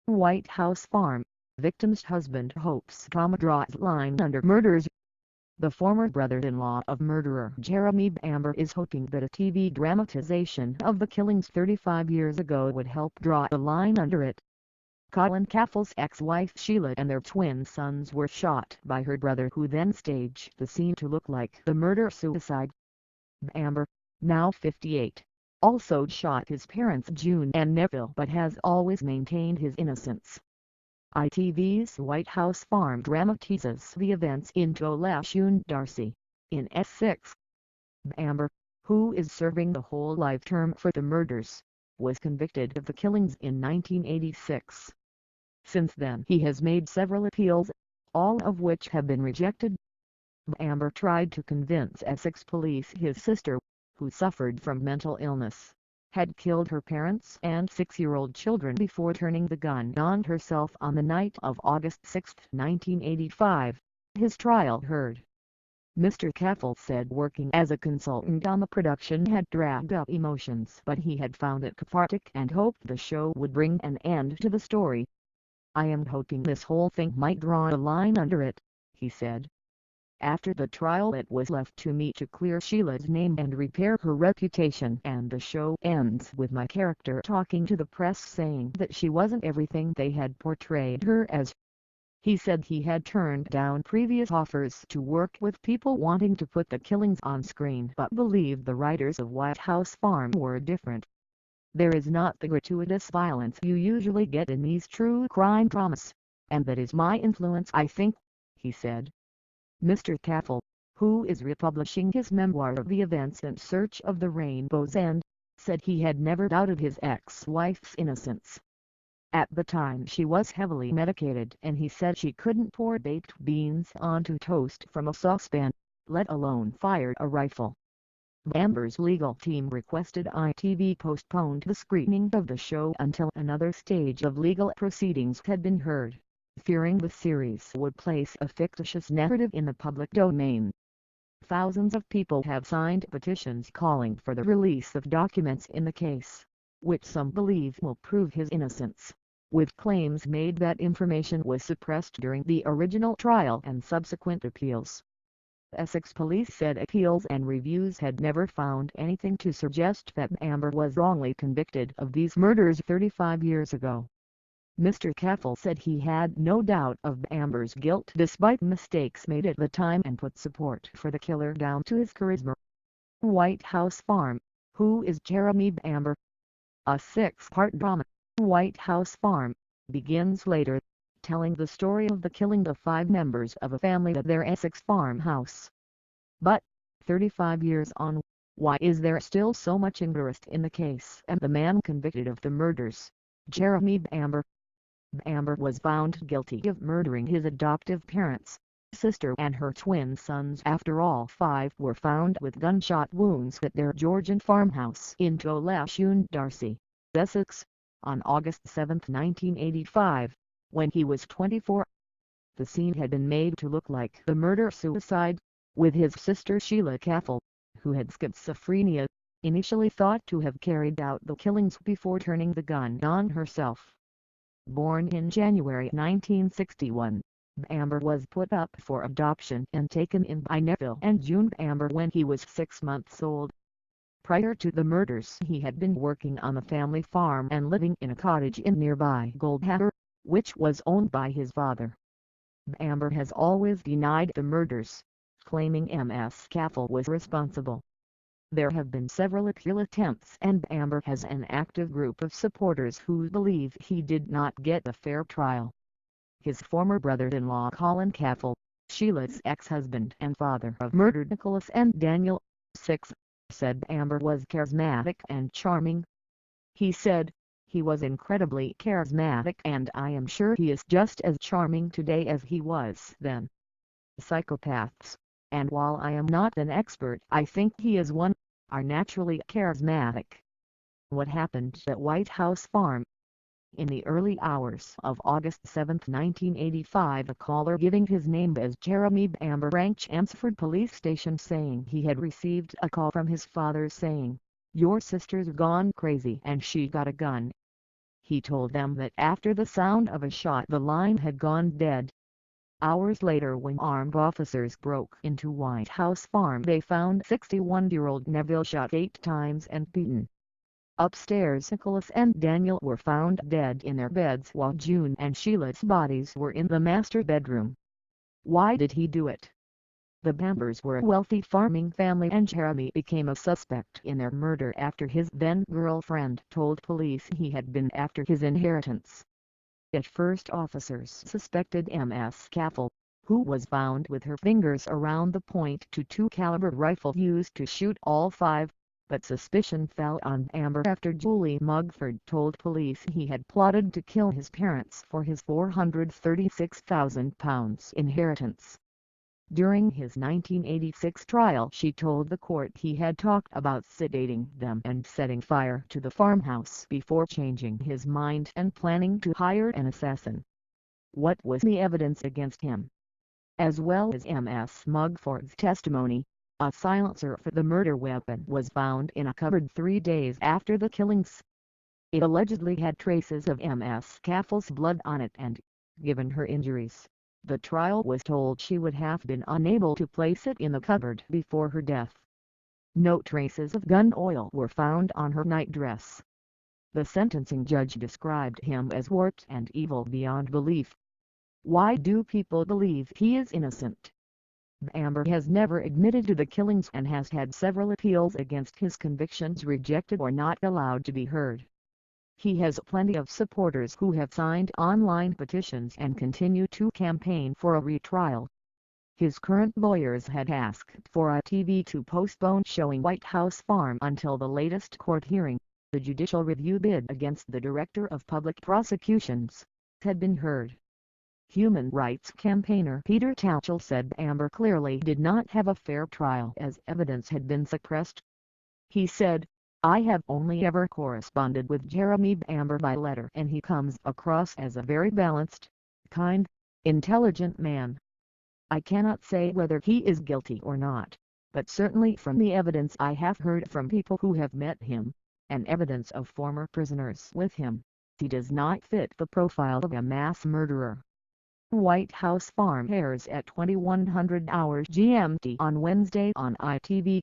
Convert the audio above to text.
White House Farm, victim's husband hopes trauma draws line under murders. The former brother-in-law of murderer Jeremy Bamber is hoping that a TV dramatization of the killings 35 years ago would help draw a line under it. Sheila Caffell's ex-wife Sheila and their twin sons were shot by her brother, who then staged the scene to look like the murder-suicide. Bamber, now 58, also shot his parents June and Nevill, but has always maintained his innocence. ITV's White House Farm dramatizes the events in Tolleshunt D'Arcy, in Essex. Bamber, who is serving the whole life term for the murders, was convicted of the killings in 1986. Since then he has made several appeals, all of which have been rejected. Bamber tried to convince Essex police his sister, who suffered from mental illness, had killed her parents and 6-year-old children before turning the gun on herself on the night of August 6, 1985. His trial heard. Mr. Caffell said working as a consultant on the production had dragged up emotions, but he had found it cathartic and hoped the show would bring an end to the story. "I am hoping this whole thing might draw a line under it," he said. After the trial it was left to me to clear Sheila's name and repair her reputation, and the show ends with my character talking to the press saying that she wasn't everything they had portrayed her as. He said he had turned down previous offers to work with people wanting to put the killings on screen, but believed the writers of White House Farm were different. "There is not the gratuitous violence you usually get in these true crime dramas, and that is my influence, I think," he said. Mr. Caffell, who is republishing his memoir of the events In Search of the Rainbow's End, said he had never doubted his ex-wife's innocence. At the time she was heavily medicated, and he said she couldn't pour baked beans onto toast from a saucepan, let alone fire a rifle. Bamber's legal team requested ITV postponed the screening of the show until another stage of legal proceedings had been heard, fearing the series would place a fictitious narrative in the public domain. Thousands of people have signed petitions calling for the release of documents in the case, which some believe will prove his innocence, with claims made that information was suppressed during the original trial and subsequent appeals. Essex police said appeals and reviews had never found anything to suggest that Bamber was wrongly convicted of these murders 35 years ago. Mr. Caffell said he had no doubt of Bamber's guilt despite mistakes made at the time, and put support for the killer down to his charisma. White House Farm, Who is Jeremy Bamber? A 6-part drama, White House Farm, begins later, telling the story of the killing of 5 members of a family at their Essex farmhouse. But, 35 years on, why is there still so much interest in the case and the man convicted of the murders, Jeremy Bamber? Bamber was found guilty of murdering his adoptive parents, sister and her twin sons after all 5 were found with gunshot wounds at their Georgian farmhouse in Tolleshunt D'Arcy, Essex, on August 7, 1985, when he was 24. The scene had been made to look like the murder-suicide, with his sister Sheila Caffell, who had schizophrenia, initially thought to have carried out the killings before turning the gun on herself. Born in January 1961, Bamber was put up for adoption and taken in by Nevill and June Bamber when he was 6 months old. Prior to the murders he had been working on the family farm and living in a cottage in nearby Goldhanger, which was owned by his father. Bamber has always denied the murders, claiming Ms. Caffell was responsible. There have been several appeal attempts, and Bamber has an active group of supporters who believe he did not get a fair trial. His former brother-in-law Colin Caffell, Sheila's ex-husband and father of murdered Nicholas and Daniel, 6, said Bamber was charismatic and charming. He said, "He was incredibly charismatic, and I am sure he is just as charming today as he was then." Psychopaths, and while I am not an expert, I think he is one, are naturally charismatic. What happened at White House Farm? In the early hours of August 7, 1985, a caller giving his name as Jeremy Bamber rang Chelmsford police station saying he had received a call from his father saying, "Your sister's gone crazy and she got a gun." He told them that after the sound of a shot the line had gone dead. Hours later, when armed officers broke into White House Farm, they found 61-year-old Nevill shot 8 times and beaten. Upstairs, Nicholas and Daniel were found dead in their beds while June and Sheila's bodies were in the master bedroom. Why did he do it? The Bambers were a wealthy farming family, and Jeremy became a suspect in their murder after his then-girlfriend told police he had been after his inheritance. At first, officers suspected Ms. Caffell, who was found with her fingers around the .22 caliber rifle used to shoot all 5, but suspicion fell on Bamber after Julie Mugford told police he had plotted to kill his parents for his £436,000 inheritance. During his 1986 trial, she told the court he had talked about sedating them and setting fire to the farmhouse before changing his mind and planning to hire an assassin. What was the evidence against him? As well as Ms. Mugford's testimony, a silencer for the murder weapon was found in a cupboard 3 days after the killings. It allegedly had traces of Ms. Caffell's blood on it, and, given her injuries, the trial was told she would have been unable to place it in the cupboard before her death. No traces of gun oil were found on her nightdress. The sentencing judge described him as warped and evil beyond belief. Why do people believe he is innocent? Bamber has never admitted to the killings and has had several appeals against his convictions rejected or not allowed to be heard. He has plenty of supporters who have signed online petitions and continue to campaign for a retrial. His current lawyers had asked for ITV to postpone showing White House Farm until the latest court hearing, the judicial review bid against the Director of Public Prosecutions, had been heard. Human rights campaigner Peter Tatchell said Bamber clearly did not have a fair trial as evidence had been suppressed. He said, "I have only ever corresponded with Jeremy Bamber by letter, and he comes across as a very balanced, kind, intelligent man. I cannot say whether he is guilty or not, but certainly from the evidence I have heard from people who have met him, and evidence of former prisoners with him, he does not fit the profile of a mass murderer." White House Farm airs at 2100 hours GMT on Wednesday on ITV.